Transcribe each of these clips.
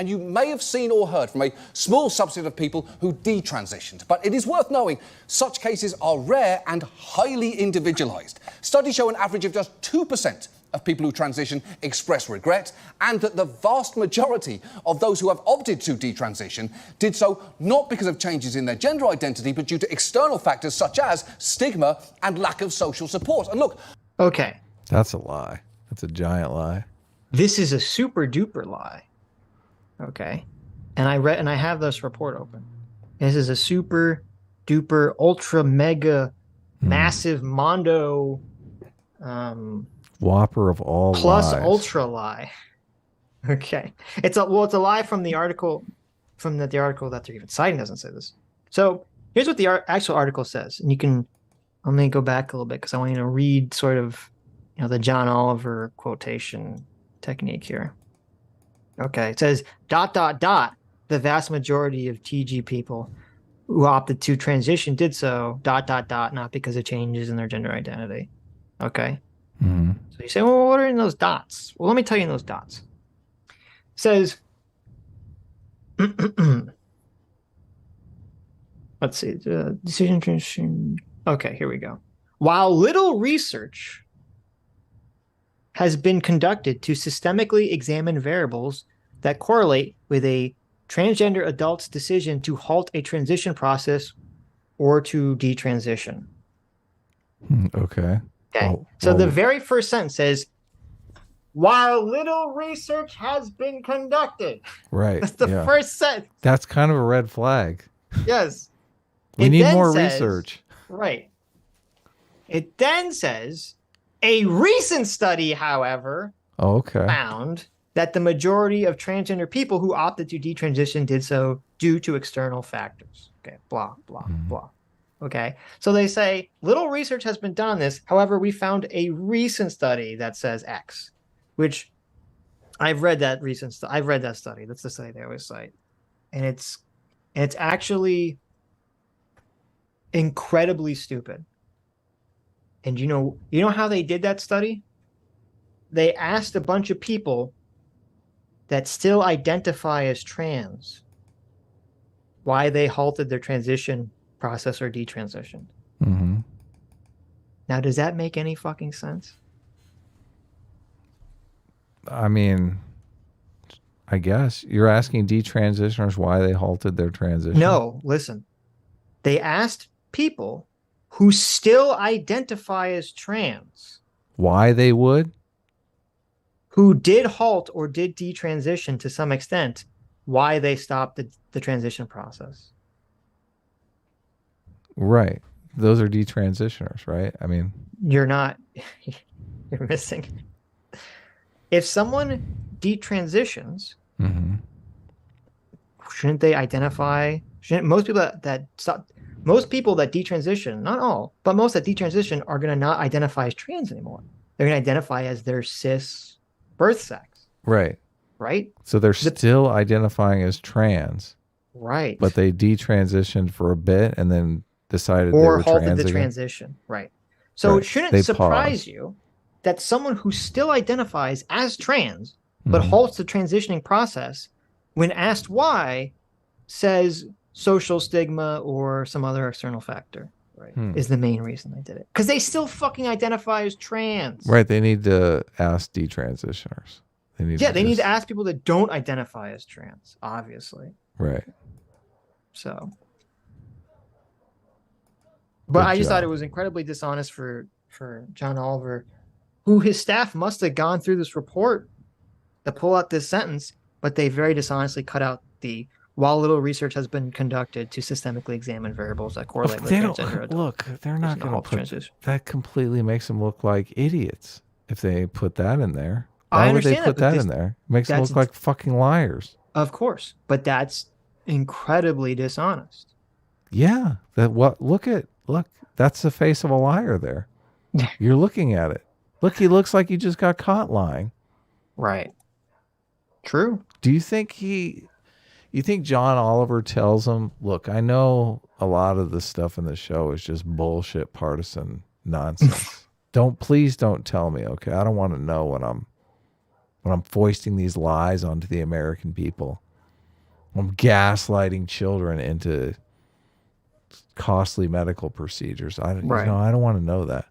and you may have seen or heard from a small subset of people who detransitioned. But it is worth knowing such cases are rare and highly individualized. Studies show an average of just 2% of people who transition express regret, and that the vast majority of those who have opted to detransition did so not because of changes in their gender identity, but due to external factors such as stigma and lack of social support. And look... Okay. That's a lie. That's a giant lie. This is a super duper lie. Okay. And I have this report open. This is a super duper ultra mega massive mondo Whopper of all plus lies. ultra lie. Okay. It's a lie from the article the article that they're even citing doesn't say this. So here's what the actual article says. And I'm going to go back a little bit because I want you to read sort of, the John Oliver quotation technique here. Okay. It says, ... the vast majority of TG people who opted to transition did so ... not because of changes in their gender identity. Okay. Mm-hmm. So you say, well, what are in those dots? Well, let me tell you in those dots. It says, let's see, decision transition. Okay, here we go. While little research has been conducted to systemically examine variables that correlate with a transgender adult's decision to halt a transition process or to detransition. Okay. Okay. So the very first sentence says, while little research has been conducted. Right. That's the first sentence. That's kind of a red flag. Yes. We need more research. Right. It then says, a recent study, however, found that the majority of transgender people who opted to detransition did so due to external factors. Okay. Blah, blah, blah. Okay, so they say little research has been done on this. However, we found a recent study that says X, which I've read that I've read that study. That's the study they always cite, and it's actually incredibly stupid. And you know how they did that study? They asked a bunch of people that still identify as trans why they halted their transition process or detransitioned. Mm-hmm. Now, does that make any fucking sense? I mean, I guess you're asking detransitioners why they halted their transition. No, listen. They asked people who still identify as trans why they would, who did halt or did detransition to some extent, why they stopped the transition process. Right. Those are detransitioners, right? I mean, you're missing. If someone detransitions, shouldn't they identify? Most people that detransition, not all, but most that detransition are going to not identify as trans anymore. They're going to identify as their cis birth sex. Right. Right. So they're still identifying as trans. Right. But they detransitioned for a bit and then decided or they were halted trans the again? Transition. Right. So it shouldn't surprise you that someone who still identifies as trans but halts the transitioning process, when asked why, says social stigma or some other external factor, right, is the main reason they did it. Because they still fucking identify as trans. Right. They need to ask detransitioners. They need to ask people that don't identify as trans, obviously. Right. So. But I just thought it was incredibly dishonest for John Oliver, who his staff must have gone through this report to pull out this sentence, but they very dishonestly cut out the while little research has been conducted to systemically examine variables that correlate with transgender adults. Look, they're not going to put that. Completely makes them look like idiots if they put that in there. Why would they put that in there? It makes them look like fucking liars. Of course, but that's incredibly dishonest. Yeah. Look, that's the face of a liar there. You're looking at it. Look, he looks like he just got caught lying. Right. True. Do you think John Oliver tells him, look, I know a lot of the stuff in the show is just bullshit partisan nonsense. Please don't tell me, okay? I don't want to know when I'm foisting these lies onto the American people. I'm gaslighting children into costly medical procedures. I don't want to know that.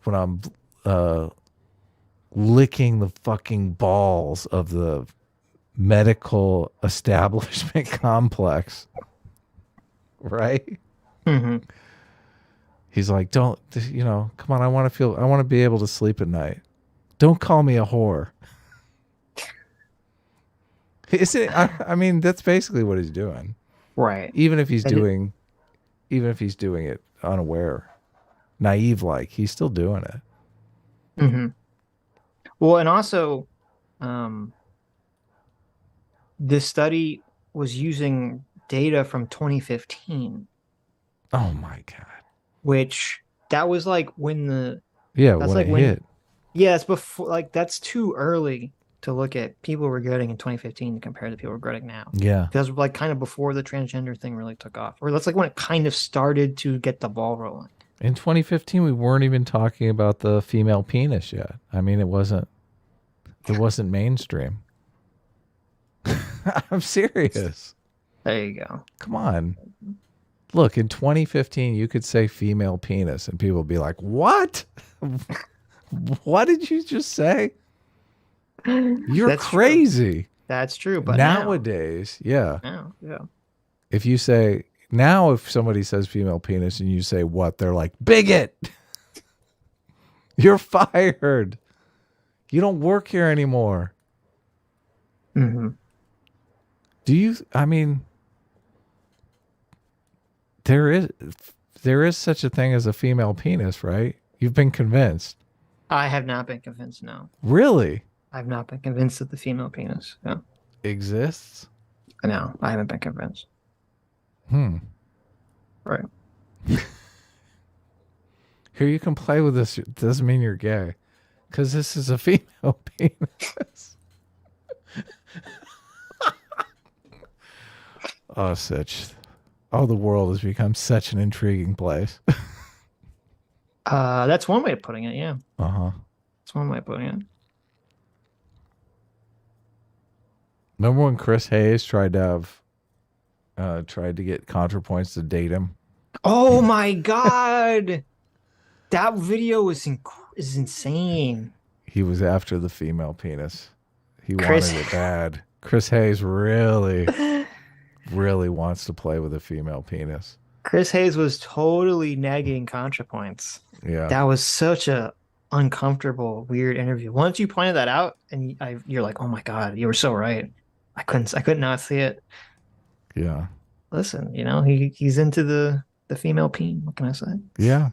When I'm licking the fucking balls of the medical establishment complex, right? Mm-hmm. He's like, don't, come on. I want to be able to sleep at night. Don't call me a whore. Is it? I mean, that's basically what he's doing, right? Even if he's doing it unaware, naive, like he's still doing it. Mm-hmm. Well, and also, this study was using data from 2015. Oh my God! Which that was like when the when it hit. Yeah, it's before. Like that's too early to look at people regretting in 2015 compared to people regretting now. Yeah. Because like kind of before the transgender thing really took off. Or that's like when it kind of started to get the ball rolling. In 2015, we weren't even talking about the female penis yet. I mean, it wasn't mainstream. I'm serious. There you go. Come on. Look, in 2015, you could say female penis and people would be like, what? What did you just say? You're crazy. True. That's true. But nowadays, yeah. If you say, now if somebody says female penis and you say what, they're like, bigot. You're fired. You don't work here anymore. Mm-hmm. There is such a thing as a female penis, right? You've been convinced. I have not been convinced, no. Really? I've not been convinced that the female penis exists? No, I haven't been convinced. Right. Here, you can play with this. It doesn't mean you're gay. Because this is a female penis. Oh, Sitch. Oh, the world has become such an intriguing place. That's one way of putting it, yeah. Uh-huh. That's one way of putting it. Remember when Chris Hayes tried to get ContraPoints to date him? Oh my God. That video is insane. He was after the female penis. He wanted it bad. Chris Hayes really wants to play with a female penis. Chris Hayes was totally negging ContraPoints. Yeah. That was such a uncomfortable, weird interview. Once you pointed that out and you're like, oh my God, you were so right. I could not see it. Yeah. Listen, he's into the female peen. What can I say? Yeah.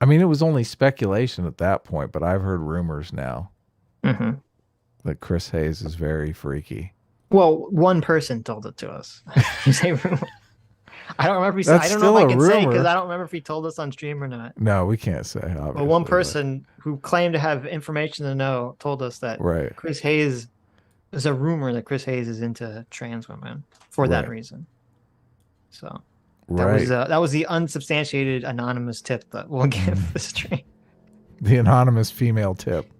I mean, it was only speculation at that point, but I've heard rumors now that Chris Hayes is very freaky. Well, one person told it to us. I don't remember if he I don't know if I can say because I don't remember if he told us on stream or not. No, we can't say. But one person who claimed to have information to know told us that Chris Hayes, there's a rumor that Chris Hayes is into trans women for that reason. So that was the unsubstantiated anonymous tip that we'll give the stream. The anonymous female tip.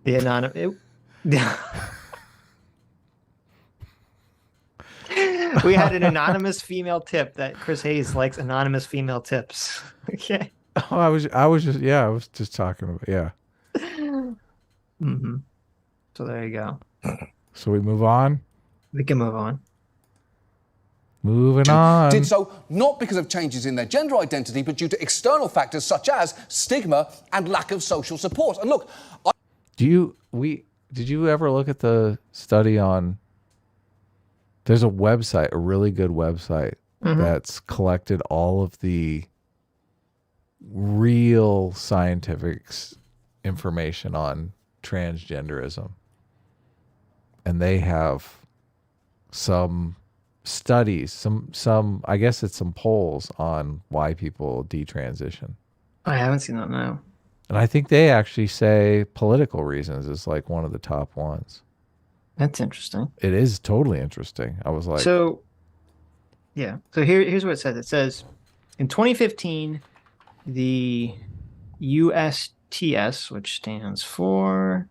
The anonymous. We had an anonymous female tip that Chris Hayes likes anonymous female tips. Okay. Oh, I was just talking about So there you go. So we move on. We can move on. Moving on. Did so not because of changes in their gender identity, but due to external factors such as stigma and lack of social support. And look, did you ever look at the study on? There's a website, a really good website that's collected all of the real scientific information on transgenderism. And they have some studies, some I guess it's some polls on why people detransition. I haven't seen that now. And I think they actually say political reasons is like one of the top ones. That's interesting. It is totally interesting. I was like... So here's what it says. It says, in 2015, the USTS, which stands for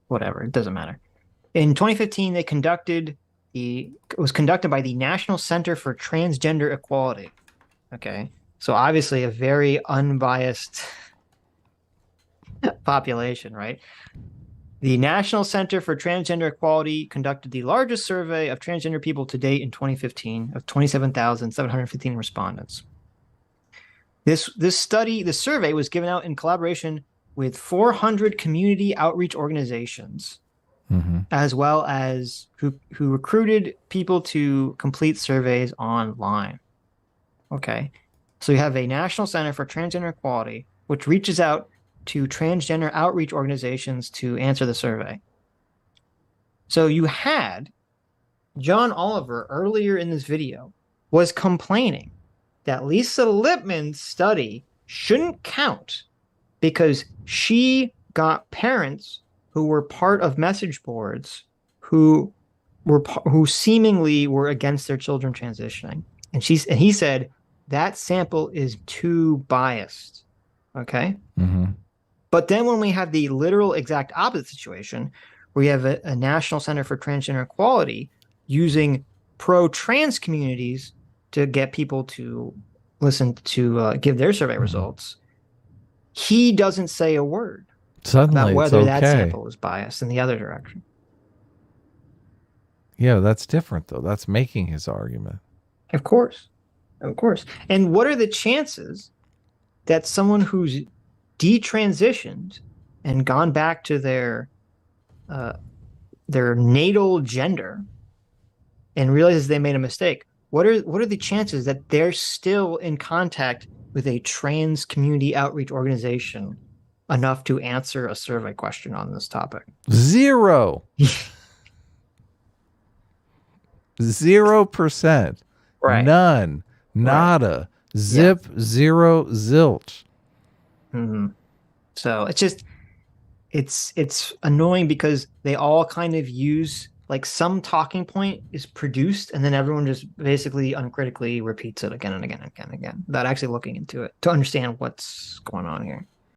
Whatever, it doesn't matter. In 2015, it was conducted by the National Center for Transgender Equality. Okay, so obviously a very unbiased population, right? The National Center for Transgender Equality conducted the largest survey of transgender people to date in 2015 of 27,715 respondents. This survey was given out in collaboration with 400 community outreach organizations, as well as who recruited people to complete surveys online. Okay, so you have a National Center for Transgender Equality, which reaches out to transgender outreach organizations to answer the survey. So you had John Oliver earlier in this video was complaining that Lisa Lippman's study shouldn't count because she got parents who were part of message boards who seemingly were against their children transitioning. And he said that sample is too biased. Okay. But then when we have the literal exact opposite situation, where you have a National Center for Transgender Equality using pro-trans communities to get people to listen to give their survey results, he doesn't say a word about whether that sample is biased in the other direction. Yeah, that's different, though. That's making his argument. Of course. And what are the chances that someone who's detransitioned and gone back to their natal gender and realizes they made a mistake, what are the chances that they're still in contact with a trans community outreach organization enough to answer a survey question on this topic? 0. 0%. Right. None. Nada. Zip. Yeah. 0. Zilch. So it's annoying because they all kind of use, like, some talking point is produced and then everyone just basically uncritically repeats it again and again and again and again without actually looking into it to understand what's going on here.